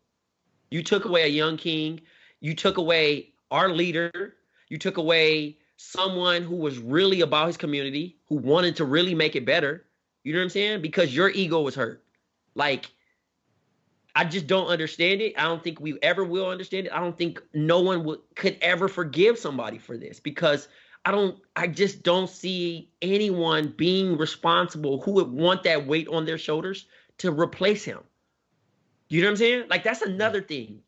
You took away a young king. You took away our leader. You took away someone who was really about his community, who wanted to really make it better. You know what I'm saying? Because your ego was hurt. Like, I just don't understand it. I don't think we ever will understand it. I don't think no one could ever forgive somebody for this, because I just don't see anyone being responsible who would want that weight on their shoulders to replace him. You know what I'm saying? Like, that's another thing.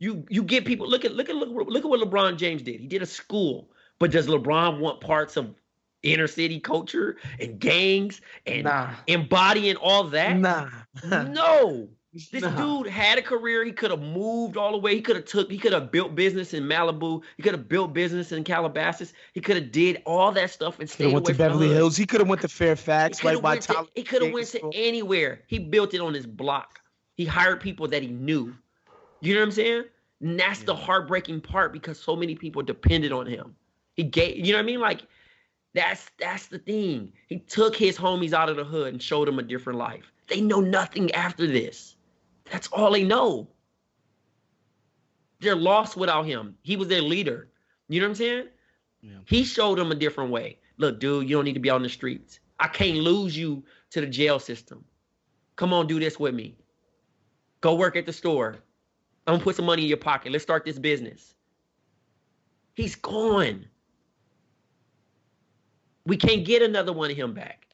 You get people, look at what LeBron James did. He did a school, but does LeBron want parts of inner city culture and gangs and embodying all that? No. This dude had a career. He could have moved all the way. He could have built business in Malibu. He could have built business in Calabasas. He could have did all that stuff and stayed away went to from Beverly Hills. He could have went to Fairfax. He could have went to anywhere. He built it on his block. He hired people that he knew. You know what I'm saying? And that's the heartbreaking part, because so many people depended on him. He gave, you know what I mean? Like, that's the thing. He took his homies out of the hood and showed them a different life. They know nothing after this. That's all they know. They're lost without him. He was their leader. You know what I'm saying? Yeah. He showed them a different way. Look, dude, you don't need to be out on the streets. I can't lose you to the jail system. Come on, do this with me. Go work at the store. I'm going to put some money in your pocket. Let's start this business. He's gone. We can't get another one of him back.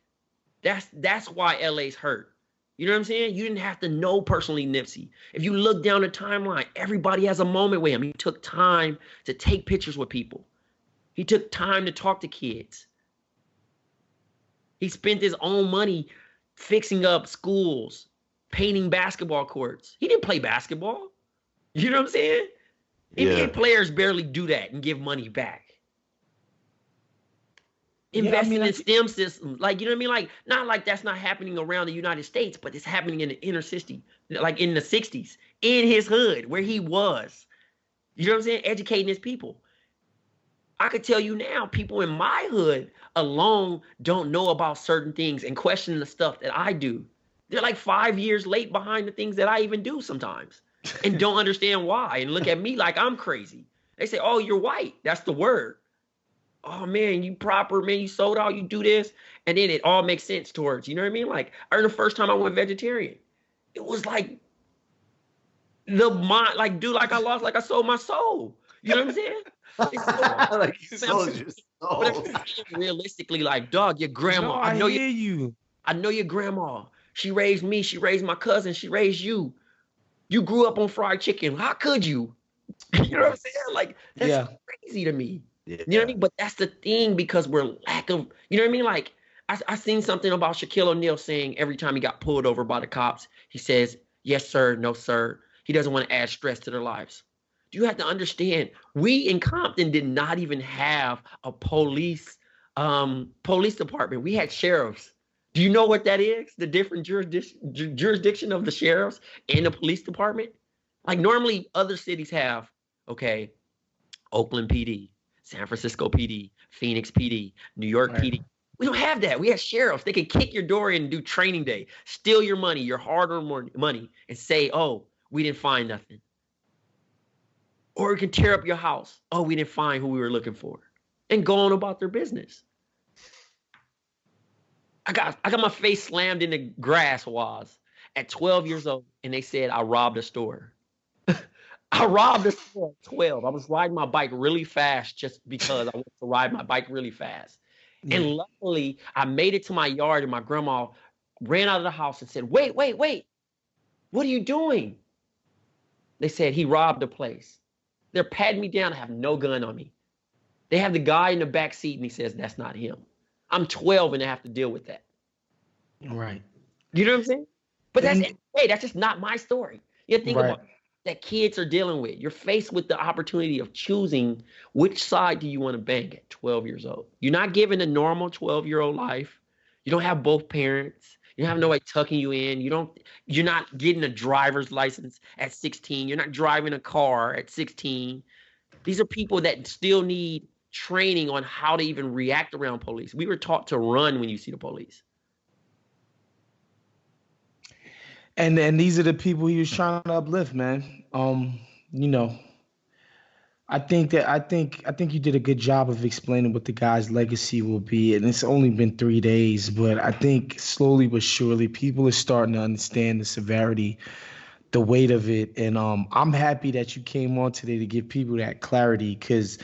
That's why LA's hurt. You know what I'm saying? You didn't have to know personally Nipsey. If you look down the timeline, everybody has a moment with him. He took time to take pictures with people. He took time to talk to kids. He spent his own money fixing up schools, painting basketball courts. He didn't play basketball. You know what I'm saying? NBA players barely do that and give money back. Investing in STEM systems, like, you know what I mean? Like, not like that's not happening around the United States, but it's happening in the inner city, like in the 60s, in his hood, where he was. You know what I'm saying? Educating his people. I could tell you now, people in my hood alone don't know about certain things and question the stuff that I do. They're like 5 years late behind the things that I even do sometimes and don't understand why, and look at me like I'm crazy. They say, oh, you're white. That's the word. Oh, man, you proper, man, you sold out, you do this. And then it all makes sense towards, you know what I mean? Like, I remember the first time I went vegetarian, it was like the mind, like, dude, like I sold my soul. You know what I'm saying? Like, you sold your soul. But realistically, like, dog, your grandma, I know your grandma. She raised me, she raised my cousin, she raised you. You grew up on fried chicken. How could you? You know what I'm saying? Like, that's crazy to me. Yeah. You know what I mean? But that's the thing, because we're lack of, you know what I mean? Like, I seen something about Shaquille O'Neal saying every time he got pulled over by the cops, he says, yes, sir, no, sir. He doesn't want to add stress to their lives. Do you have to understand, we in Compton did not even have a police department. We had sheriffs. Do you know what that is? The different jurisdiction of the sheriffs and the police department? Like, normally other cities have, okay, Oakland PD, San Francisco PD, Phoenix PD, New York PD. We don't have that. We have sheriffs. They can kick your door in and do training day, steal your money, your hard-earned money, and say, oh, we didn't find nothing. Or we can tear up your house. Oh, we didn't find who we were looking for. And go on about their business. I got my face slammed in the grass, Wos, at 12 years old, and they said I robbed a store. I robbed a store at 12. I was riding my bike really fast just because I wanted to ride my bike really fast. Yeah. And luckily, I made it to my yard, and my grandma ran out of the house and said, wait. What are you doing? They said, he robbed the place. They're patting me down. I have no gun on me. They have the guy in the back seat, and he says, that's not him. I'm 12, and I have to deal with that. Right. You know what I'm saying? But that's just not my story. You think about that kids are dealing with. You're faced with the opportunity of choosing which side do you want to bang at 12 years old. You're not given a normal 12-year-old life. You don't have both parents. You don't have nobody tucking you in. You're not getting a driver's license at 16. You're not driving a car at 16. These are people that still need training on how to even react around police. We were taught to run when you see the police. And these are the people he was trying to uplift, man. You know, I think you did a good job of explaining what the guy's legacy will be. And it's only been 3 days, but I think slowly but surely people are starting to understand the severity, the weight of it. And I'm happy that you came on today to give people that clarity, because,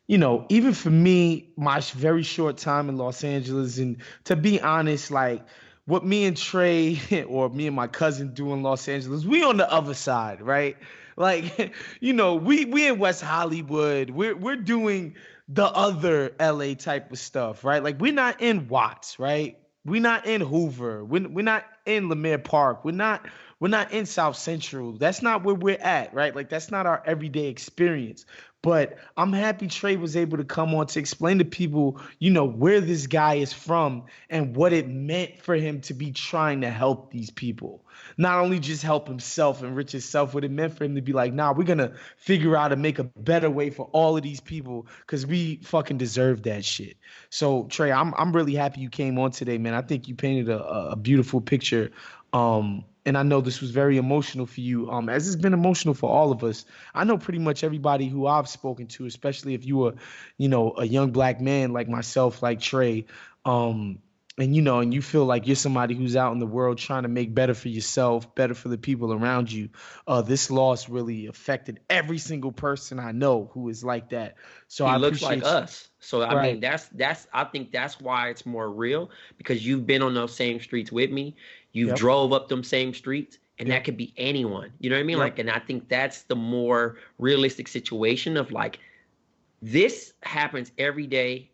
you know, even for me, my very short time in Los Angeles, and to be honest, like, what me and Trey or me and my cousin do in Los Angeles, we on the other side, right? Like, you know, we in West Hollywood. We're doing the other LA type of stuff, right? Like, we're not in Watts, right? We're not in Hoover. We're not in Lemire Park. We're not in South Central. That's not where we're at, right? Like, that's not our everyday experience. But I'm happy Trey was able to come on to explain to people, you know, where this guy is from and what it meant for him to be trying to help these people. Not only just help himself, enrich himself, what it meant for him to be like, nah, we're going to figure out to make a better way for all of these people because we fucking deserve that shit. So, Trey, I'm really happy you came on today, man. I think you painted a beautiful picture. And I know this was very emotional for you, as it's been emotional for all of us. I know pretty much everybody who I've spoken to, especially if you were, you know, a young black man like myself, like Trey, and, you know, and you feel like you're somebody who's out in the world trying to make better for yourself, better for the people around you. This loss really affected every single person I know who is like that. So he looks like us. So I mean, I think that's why it's more real, because you've been on those same streets with me. You've drove up them same streets, and that could be anyone. You know what I mean? Like, and I think that's the more realistic situation of, like, this happens every day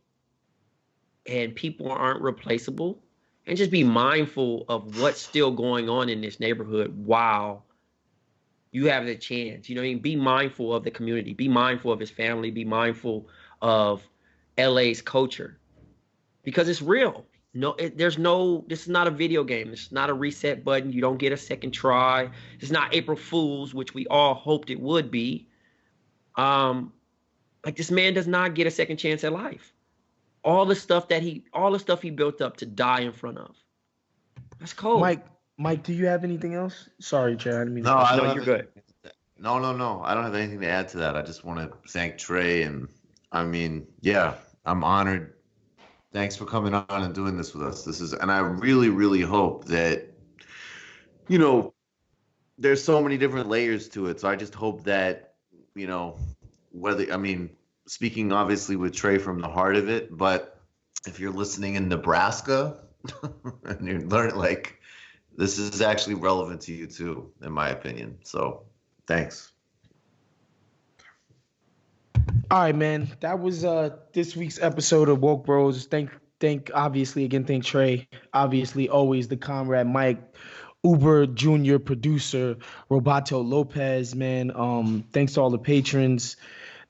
and people aren't replaceable. And just be mindful of what's still going on in this neighborhood while you have the chance. You know what I mean? Be mindful of the community. Be mindful of his family. Be mindful of LA's culture, because it's real. No, this is not a video game. It's not a reset button. You don't get a second try. It's not April Fool's, which we all hoped it would be. Like, this man does not get a second chance at life. All the stuff he built up to die in front of. That's cold. Mike, do you have anything else? Sorry, Trey. I didn't mean no, to. you're good. No. I don't have anything to add to that. I just want to thank Trey, and I mean, yeah, I'm honored. Thanks for coming on and doing this with us. And I really, really hope that, you know, there's so many different layers to it. So I just hope that, you know, speaking obviously with Trey from the heart of it, but if you're listening in Nebraska and you're learning, like, this is actually relevant to you too, in my opinion. So thanks. All right, man. That was this week's episode of Woke Bros. Thank Trey. Obviously, always the comrade Mike, Uber Junior producer, Roberto Lopez, man. Thanks to all the patrons.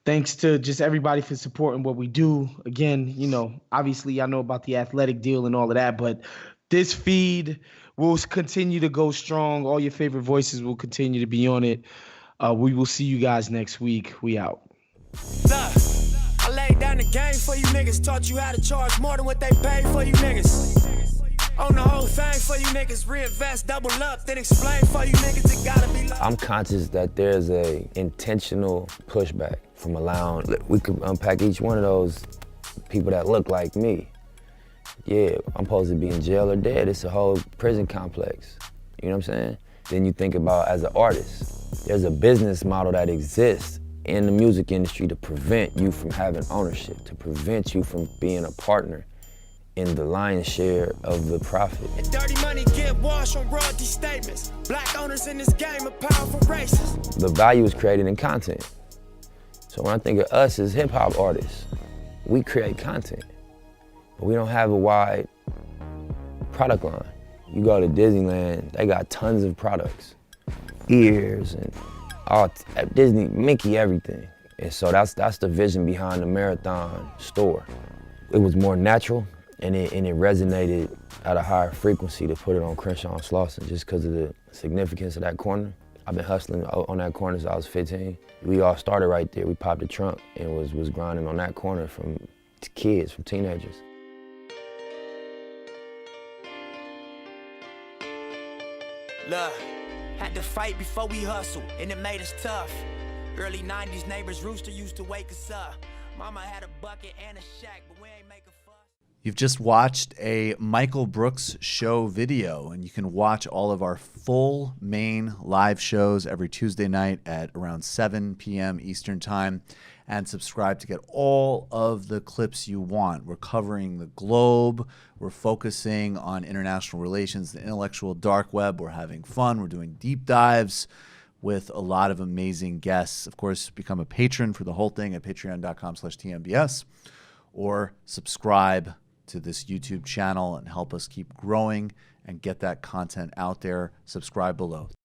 Thanks to just everybody for supporting what we do. Again, you know, obviously I know about the athletic deal and all of that, but this feed will continue to go strong. All your favorite voices will continue to be on it. We will see you guys next week. We out. Look, I laid down the game for you niggas, taught you how to charge more than what they pay for you niggas. On the whole thing for you niggas, reinvest, double up, then explain for you niggas, it gotta be like. I'm conscious that there's a intentional pushback from allowing, we could unpack each one of those people that look like me. yeah, I'm supposed to be in jail or dead. It's a whole prison complex. You know what I'm saying? Then you think about as an artist, there's a business model that exists in the music industry to prevent you from having ownership, to prevent you from being a partner in the lion's share of the profit. And dirty money get washed on royalty statements. Black owners in this game are powerful racists. The value is created in content. So when I think of us as hip hop artists, we create content, but we don't have a wide product line. You go to Disneyland, they got tons of products, ears and all, Disney, Mickey, everything. And so that's the vision behind the Marathon store. It was more natural and it resonated at a higher frequency to put it on Crenshaw and Slauson just because of the significance of that corner. I've been hustling on that corner since I was 15. We all started right there. We popped the trunk and was grinding on that corner from kids, from teenagers. Look, had to fight before we hustle, and it made us tough. Early 90s neighbors rooster used to wake us up. Mama had a bucket and a shack, but we ain't make a fuss. You've just watched a Michael Brooks show video, and you can watch all of our full main live shows every Tuesday night at around 7 p.m. Eastern Time, and subscribe to get all of the clips you want. We're covering the globe. We're focusing on international relations, the intellectual dark web. We're having fun. We're doing deep dives with a lot of amazing guests. Of course, become a patron for the whole thing at patreon.com/TMBS, or subscribe to this YouTube channel and help us keep growing and get that content out there. Subscribe below.